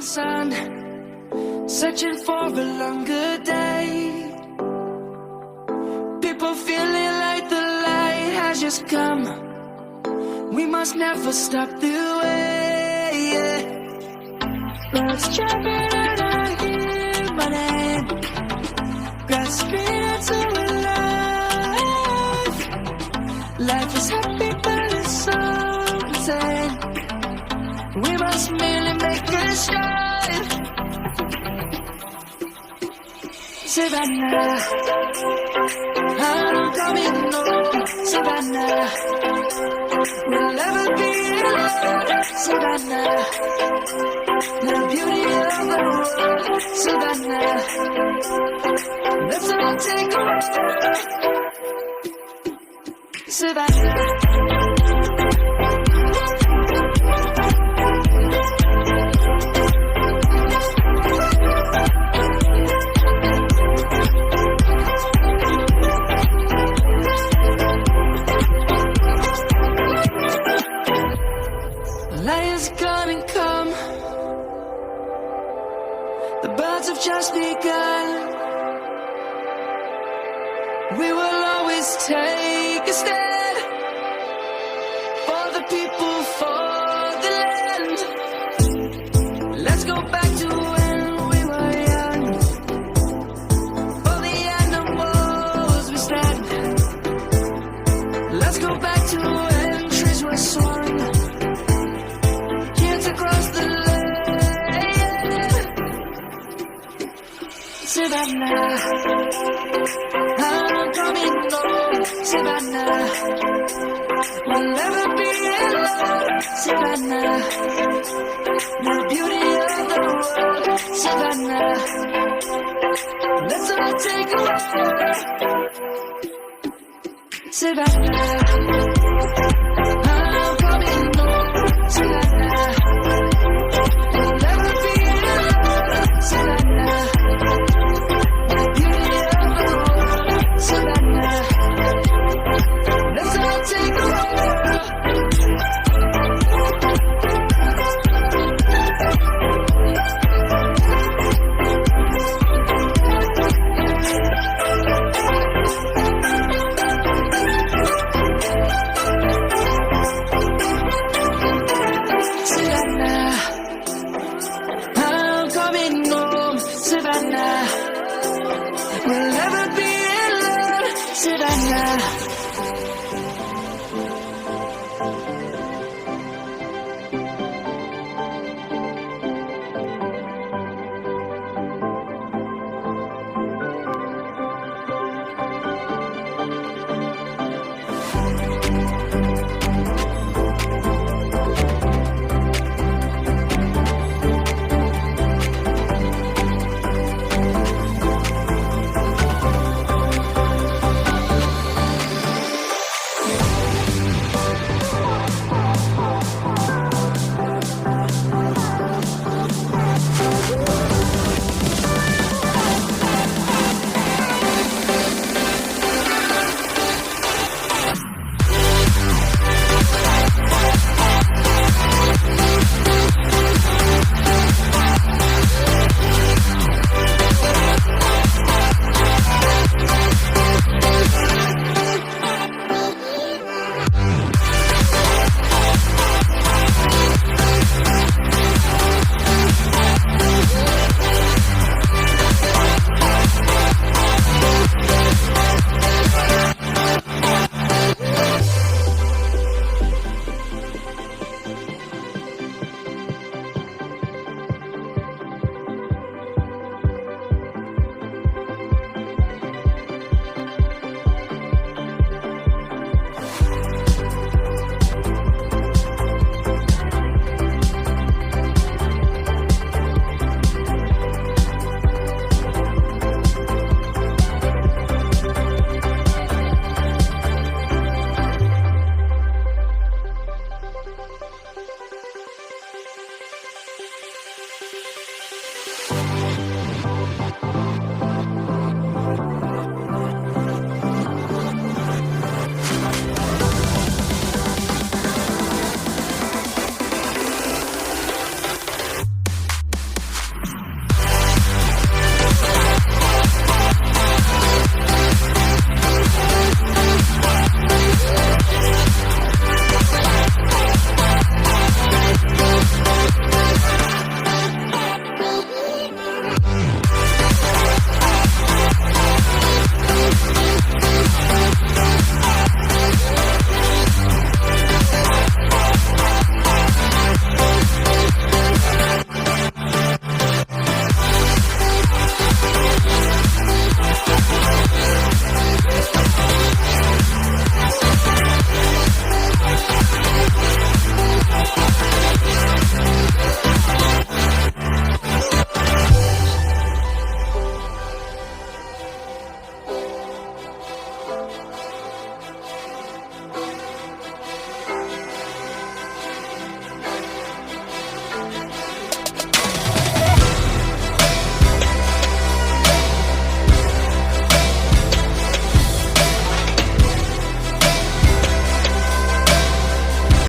sun, searching for a longer day. People feeling like the light has just come. We must never stop the way. Birds jumping and I hear my name, grasping into life. Life is happy but it's so insane. We must merely make a start. Savannah, I'm coming home. Savannah, we'll never be alone. Savannah, the beauty of the world. Savannah, let's all take a walk. Savannah. Lion's gonna come. The birds have just begun. We will always take a stand for the people, for the land. Let's go back to when we were young. For the animals we stand. Let's go back to when trees were swung. Across the land. Savannah, I'm coming home. Savannah, we'll never be alone. Savannah, the beauty of the world. Savannah, let's all take a walk. Savannah.